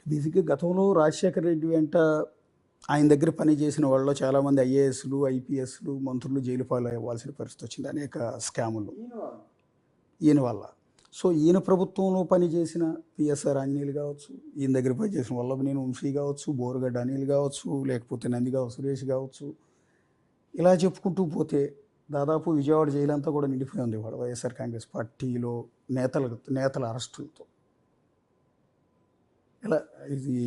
బేసిక్‌గా గతంలో రాజశేఖర రెడ్డి వెంట ఆయన దగ్గర పనిచేసిన వాళ్ళలో చాలామంది ఐఏఎస్‌లు, ఐపీఎస్‌లు, మంత్రులు జైలు పాలవ్వాల్సిన పరిస్థితి వచ్చింది అనేక స్కాములు ఈయన వల్ల. సో, ఈయన ప్రభుత్వంలో పనిచేసిన పిఎస్ఆర్ ఆంజనేయులు కావచ్చు, ఈయన దగ్గర పనిచేసిన వల్లభనేని వంశీ కావచ్చు, బోరుగడ్డ అనిల్ కావచ్చు, లేకపోతే నందిగామ సురేష్ కావచ్చు, ఇలా చెప్పుకుంటూ పోతే దాదాపు విజయవాడ జైలు అంతా కూడా నిండిపోయి ఉంది ఇవాళ వైఎస్ఆర్ కాంగ్రెస్ పార్టీలో నేతల అరెస్టులతో. ఇలా ఇది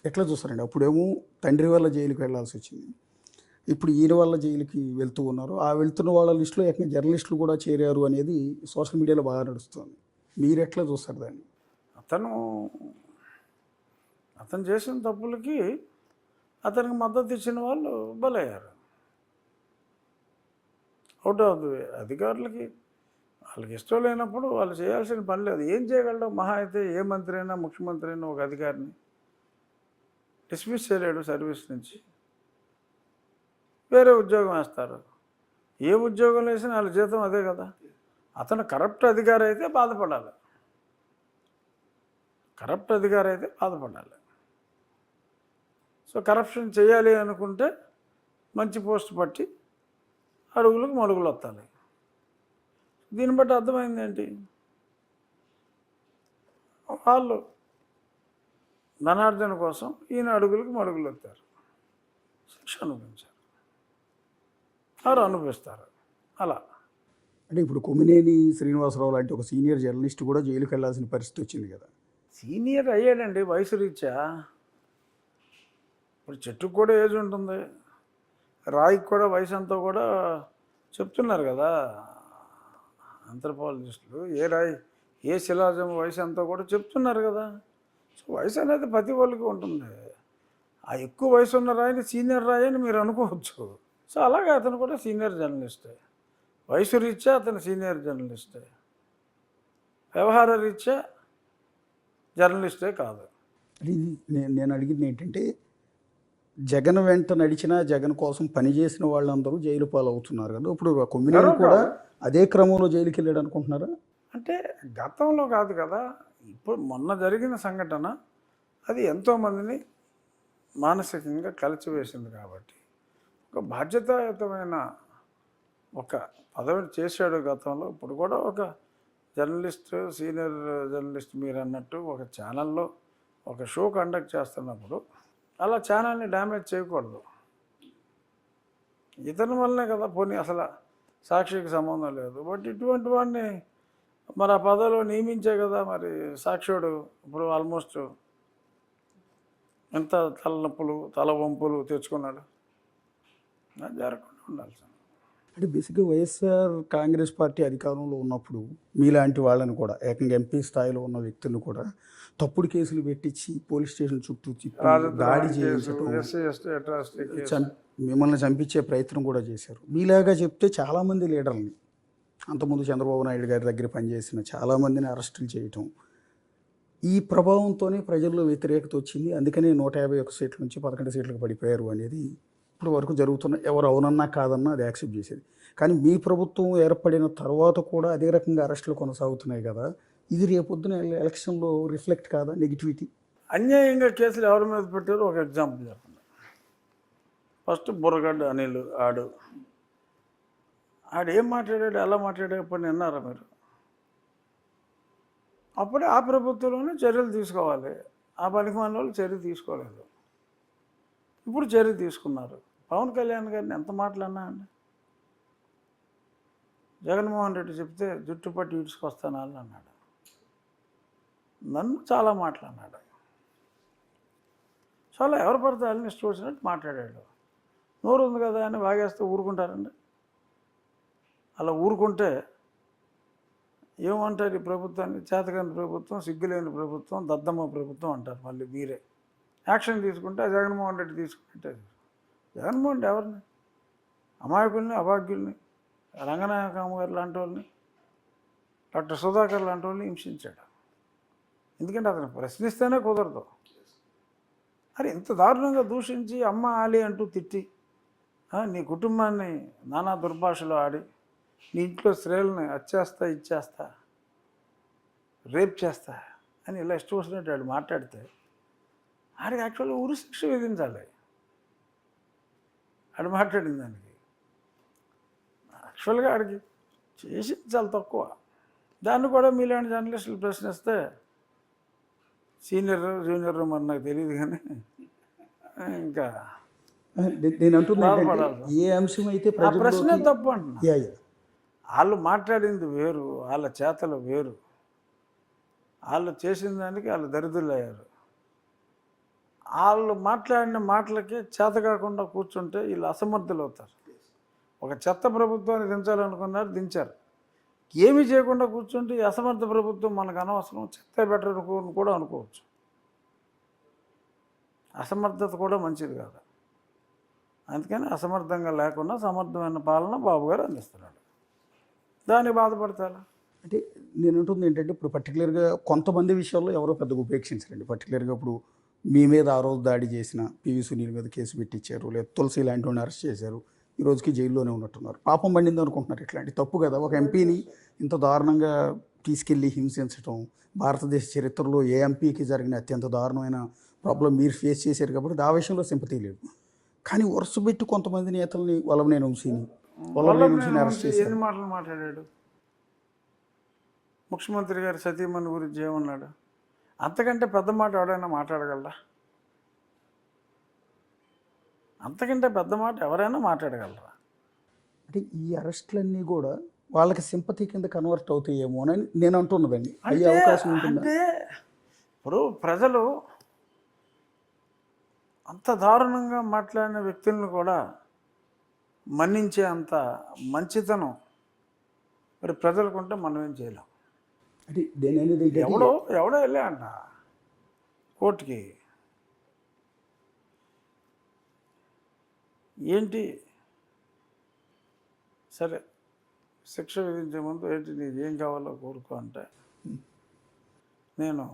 ఎట్లా చూస్తారండి? అప్పుడేమో తండ్రి వల్ల జైలుకి వెళ్ళాల్సి వచ్చింది, ఇప్పుడు ఈయన వల్ల జైలుకి వెళ్తూ ఉన్నారు. ఆ వెళ్తున్న వాళ్ళ లిస్టులో ఏకంగా జర్నలిస్టులు కూడా చేరారు అనేది సోషల్ మీడియాలో బాగా నడుస్తుంది. మీరు ఎట్లా చూస్తారు దాన్ని? అతను అతను చేసిన తప్పులకి అతనికి మద్దతు ఇచ్చిన వాళ్ళు బలయ్యారు. Out of the way. అధికారులకి వాళ్ళకి ఇష్టం లేనప్పుడు వాళ్ళు చేయాల్సిన పని లేదు. ఏం చేయగలడు? మహా అయితే ఏ మంత్రి అయినా, ముఖ్యమంత్రి అయినా ఒక అధికారిని డిస్మిస్ చేయలేడు సర్వీస్ నుంచి, వేరే ఉద్యోగం వేస్తారు. ఏ ఉద్యోగం వేసినా వాళ్ళ జీతం అదే కదా. అతను కరప్ట్ అధికారి అయితే బాధపడాలి, కరప్ట్ అధికారి అయితే బాధపడాలి. సో కరప్షన్ చేయాలి అనుకుంటే మంచి పోస్ట్ పట్టి అడుగులకు మడుగులు వస్తాయి. దీన్ని బట్టి అర్థమైంది ఏంటి? వాళ్ళు ధనార్జన కోసం ఈయన అడుగులకు మడుగులు వస్తారు, శిక్ష అనుభవించారు, వారు అనుభవిస్తారు. అలా అంటే ఇప్పుడు కొమ్మినేని శ్రీనివాసరావు లాంటి ఒక సీనియర్ జర్నలిస్ట్ కూడా జైలుకి వెళ్ళాల్సిన పరిస్థితి వచ్చింది కదా. సీనియర్ అయ్యాడండి వయసు రీత్యా. ఇప్పుడు చెట్టుకు కూడా ఏజ్ ఉంటుంది, రాయికి కూడా వయసు అంతా కూడా చెప్తున్నారు కదా ఆంథ్రోపాలజిస్టులు. ఏ రాయి ఏ శిలాజం వయసు అంతా కూడా చెప్తున్నారు కదా. సో వయసు అనేది ప్రతి వాళ్ళకి ఉంటుంది. ఆ ఎక్కువ వయసు ఉన్న రాయిని సీనియర్ రాయి అని మీరు అనుకోవచ్చు. సో అలాగే అతను కూడా సీనియర్ జర్నలిస్టే. వయసు రీత్యా అతను సీనియర్ జర్నలిస్టే, వ్యవహార రీత్యా జర్నలిస్టే కాదు. ఇది నేను అడిగింది ఏంటంటే, జగన్ వెంట నడిచిన, జగన్ కోసం పనిచేసిన వాళ్ళందరూ జైలు పాలవుతున్నారు కదా. ఇప్పుడు కొమ్మినేని కూడా అదే క్రమంలో జైలుకి వెళ్ళాడు అనుకుంటున్నారా? అంటే గతంలో కాదు కదా, ఇప్పుడు మొన్న జరిగిన సంఘటన అది ఎంతోమందిని మానసికంగా కలిచివేసింది. కాబట్టి ఒక బాధ్యతాయుతమైన ఒక పదవిని చేశాడు గతంలో. ఇప్పుడు కూడా ఒక జర్నలిస్ట్, సీనియర్ జర్నలిస్ట్ మీరు అన్నట్టు ఒక ఛానల్లో ఒక షో కండక్ట్ చేస్తున్నప్పుడు అలా ఛానల్ని డ్యామేజ్ చేయకూడదు. ఇతని వల్లనే కదా, పోనీ అసలు సాక్షికి సంబంధం లేదు, బట్ ఇటువంటి వాడిని మరి ఆ పదవిలో నియమించే కదా మరి సాక్షుడు ఇప్పుడు ఆల్మోస్ట్ ఎంత తలనొప్పులు, తల వంపులు తెచ్చుకున్నాడు. జరగకుండా ఉండాల్సింది. అంటే బేసిక్గా వైఎస్ఆర్ కాంగ్రెస్ పార్టీ అధికారంలో ఉన్నప్పుడు మీలాంటి వాళ్ళని కూడా, ఏకంగా ఎంపీ స్థాయిలో ఉన్న వ్యక్తులను కూడా తప్పుడు కేసులు పెట్టించి పోలీస్ స్టేషన్ చుట్టూ తిప్పి దాడి చేయించడం, మిమ్మల్ని చంపించే ప్రయత్నం కూడా చేశారు. మీలాగా చెప్తే చాలామంది లీడర్ని, అంతకుముందు చంద్రబాబు నాయుడు గారి దగ్గర పనిచేసిన చాలామందిని అరెస్టులు చేయటం, ఈ ప్రభావంతోనే ప్రజల్లో వ్యతిరేకత వచ్చింది. అందుకనే 151 సీట్ల నుంచి 11 సీట్లకు పడిపోయారు అనేది ఇప్పుడు వరకు జరుగుతున్న, ఎవరు అవునన్నా కాదన్నా అది యాక్సెప్ట్ చేసేది. కానీ మీ ప్రభుత్వం ఏర్పడిన తర్వాత కూడా అదే రకంగా అరెస్టులు కొనసాగుతున్నాయి కదా. ఇది రేపొద్దున ఎలక్షన్లో రిఫ్లెక్ట్ కాదా నెగిటివిటీ? అన్యాయంగా కేసులు ఎవరి మీద పెట్టారో ఒక ఎగ్జాంపుల్ చెప్పండి. ఫస్ట్ బుర్రగడ్డ అనిల్ ఆడేం మాట్లాడాడు, ఎలా మాట్లాడాడు ఇప్పుడు విన్నారా మీరు? అప్పుడే ఆ ప్రభుత్వంలోనే చర్యలు తీసుకోవాలి. ఆ పనికి మన వాళ్ళు చర్య తీసుకోలేదు, ఇప్పుడు చర్య తీసుకున్నారు. పవన్ కళ్యాణ్ గారిని ఎంత మాట్లాడినా అండి, జగన్మోహన్ రెడ్డి చెప్తే జుట్టు పట్టి ఈడ్చుకొస్తాను అని అన్నాడు. నన్ను చాలా మాట్లాడినాడు. చాలా ఎవరు పడితే వాళ్ళని ఇష్టం వచ్చినట్టు మాట్లాడాడు. నోరు ఉంది కదా అని వాగేస్తే ఊరుకుంటారండి? అలా ఊరుకుంటే ఏమంటారు? ఈ ప్రభుత్వాన్ని చేతకాని ప్రభుత్వం, సిగ్గులేని ప్రభుత్వం, దద్దమ్మ ప్రభుత్వం అంటారు. మళ్ళీ మీరే యాక్షన్ తీసుకుంటే జగన్మోహన్ రెడ్డి తీసుకుంటే, జగన్మోహన్ రెడ్డి ఎవరిని? అమాయకుల్ని, అభాగ్యుల్ని, రంగనాయకమ్మ గారు లాంటి వాళ్ళని, డాక్టర్ సుధాకర్ లాంటి వాళ్ళని హింసించాడు. ఎందుకంటే అతను ప్రశ్నిస్తేనే కుదరదు. అరే ఇంత దారుణంగా దూషించి అమ్మ ఆలి అంటూ తిట్టి, నీ కుటుంబాన్ని నానా దుర్భాషలో ఆడి, నీ ఇంట్లో స్త్రీలని అచ్చేస్తా, ఇచ్చేస్తా, రేప్ చేస్తా అని ఇలా ఇష్టం వచ్చినట్టు వాడు మాట్లాడితే ఆడికి యాక్చువల్గా ఉరి శిక్ష విధించాలి ఆడు మాట్లాడిన దానికి. యాక్చువల్గా ఆడికి చేసింది చాలా తక్కువ. దాన్ని కూడా మీలాంటి జర్నలిస్టులు ప్రశ్నిస్తే సీనియర్ జూనియర్ మరి నాకు తెలియదు కానీ ఇంకా నేను అంటున్నా ఏంటంటే, బాధపడాలి. ఏ అంశం అయితే ఆ ప్రశ్నే ప్రజల్లోకి తప్పు అంటున్నా. యా యా వాళ్ళు మాట్లాడింది వేరు, వాళ్ళ చేతలు వేరు, వాళ్ళు చేసిన దానికి వాళ్ళు దరిద్రులు అయ్యారు. వాళ్ళు మాట్లాడిన మాటలకి చేత కాకుండా కూర్చుంటే వీళ్ళు అసమర్థులు అవుతారు. ఒక చెత్త ప్రభుత్వాన్ని దించాలనుకున్నారు, దించారు. ఏమీ చేయకుండా కూర్చుంటే ఈ అసమర్థ ప్రభుత్వం మనకు అనవసరం, చెత్త బెటర్ అనుకోని కూడా అనుకోవచ్చు. అసమర్థత కూడా మంచిది కాదు. అందుకని అసమర్థంగా లేకుండా సమర్థమైన పాలన బాబు గారు అందిస్తున్నాడు. దానికి బాధపడతారా? అంటే నేను అంటుంది ఏంటంటే, ఇప్పుడు పర్టికులర్గా కొంతమంది విషయాల్లో ఎవరో పెద్దగా ఉపేక్షించరండి. పర్టికులర్గా ఇప్పుడు మీ మీద ఆ రోజు దాడి చేసిన పివి సునీల్ మీద కేసు పెట్టించారు, లేదా తులసి లాంటి వాడిని అరెస్ట్ చేశారు, ఈ రోజుకి జైల్లోనే ఉన్నట్టున్నారు. పాపం పండింది అనుకుంటున్నారు. ఇట్లాంటి తప్పు కదా, ఒక ఎంపీని ఇంత దారుణంగా తీసుకెళ్ళి హింసించడం భారతదేశ చరిత్రలో ఏ ఎంపీకి జరిగిన అత్యంత దారుణమైన ప్రాబ్లం మీరు ఫేస్ చేశారు కాబట్టి ఆ విషయంలో సింపతి లేదు. కానీ వరుస పెట్టి కొంతమంది నేతల్ని వల్లభనేని వంశీని అరెస్ట్ చేశారు. ఎన్ని మాటలు మాట్లాడాడు? ముఖ్యమంత్రి గారి సతీమణి గురించి ఏమన్నాడు? అంతకంటే పెద్ద మాట ఎవరైనా మాట్లాడగలరా? అంతకంటే పెద్ద మాట ఎవరైనా మాట్లాడగలరా? అంటే ఈ అరెస్టులన్నీ కూడా వాళ్ళకి సింపతి కింద కన్వర్ట్ అవుతాయేమో అని నేను అంటున్నదండి. అయ్యే అవకాశం ఉంటుందా? అంటే ఇప్పుడు ప్రజలు అంత దారుణంగా మాట్లాడిన వ్యక్తులను కూడా మన్నించే అంత మంచితనం మరి ప్రజలకు ఉంటే మనం ఏం చేయలేం. అంటే నేను అనేది ఏంటంటే, ఎవడో వెళ్ళా అంట కోర్టుకి. ఏంటి సరే శిక్ష విధించే ముందు ఏంటి నీకు ఏం కావాలో కోరుకో అంటే, నేను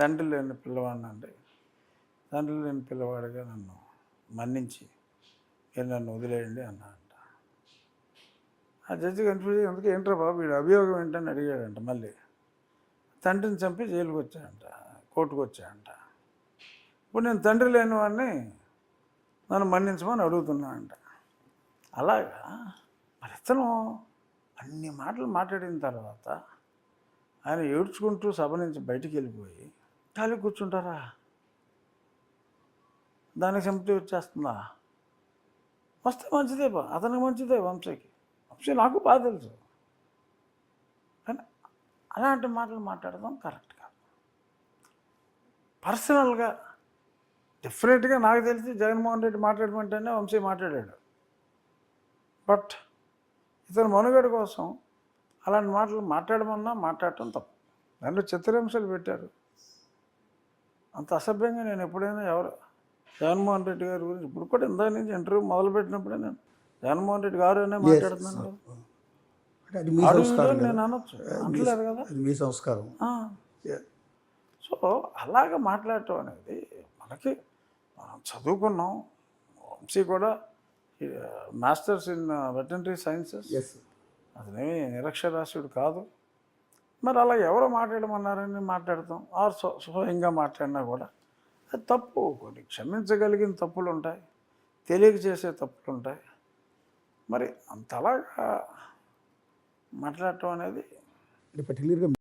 తండ్రి లేని పిల్లవాడిని అండి, తండ్రి లేని పిల్లవాడిగా నన్ను మన్నించి నన్ను వదిలేయండి అన్నా అంట. ఆ జడ్జి కన్ఫ్యూజ్ అందుకే ఏంట్రా బాబు వీడు అభియోగం ఏంటని అడిగాడంట. మళ్ళీ తండ్రిని చంపి జైలుకి వచ్చాయంట, కోర్టుకు వచ్చాయంట. ఇప్పుడు నేను తండ్రి లేని వాడిని నన్ను మన్నించమని అడుగుతున్నా అంట. అలాగా మరి ఇతను అన్ని మాటలు మాట్లాడిన తర్వాత ఆయన ఏడ్చుకుంటూ సభ నుంచి బయటికి వెళ్ళిపోయి ఖాళీ కూర్చుంటారా? దానికి సింపతి వచ్చేస్తుందా? వస్తే మంచిదే బా, అతనికి మంచిదే, వంశీకి. వంశీ నాకు బాగా తెలుసు. కానీ అలాంటి మాటలు మాట్లాడడం కరెక్ట్ కాదు. పర్సనల్గా డెఫినెట్గా నాకు తెలిసి జగన్మోహన్ రెడ్డి మాట్లాడమంటేనే వంశీ మాట్లాడాడు. బట్ ఇతను మనుగడ కోసం అలాంటి మాటలు మాట్లాడమన్నా మాట్లాడటం తప్పు. దాంట్లో చిత్రహింసలు పెట్టారు. అంత అసభ్యంగా నేను ఎప్పుడైనా జగన్మోహన్ రెడ్డి గారి గురించి ఇప్పుడు కూడా ఇందాక నుంచి ఇంటర్వ్యూ మొదలుపెట్టినప్పుడే నేను జగన్మోహన్ రెడ్డి గారు అనే మాట్లాడుతున్నాను కదా. అంటే అది మీ సంస్కారం కదా. నేను అనొచ్చు, అంటలేదు కదా. అది మీ సంస్కారం. సో అలాగ మాట్లాడటం అనేది మనకి, మనం చదువుకున్నాం. వంశీ కూడా మాస్టర్స్ ఇన్ వెటర్నరీ సైన్సెస్, అతనేమి నిరక్షరాస్యుడు కాదు. మరి అలా ఎవరో మాట్లాడమన్నారని మాట్లాడతాం, ఆర్ స్వయంగా మాట్లాడినా కూడా అది తప్పు. కొన్ని క్షమించగలిగిన తప్పులు ఉంటాయి, తెలియక చేసే తప్పులు ఉంటాయి. మరి అంతలాగా మాట్లాడటం అనేది పర్టికులర్గా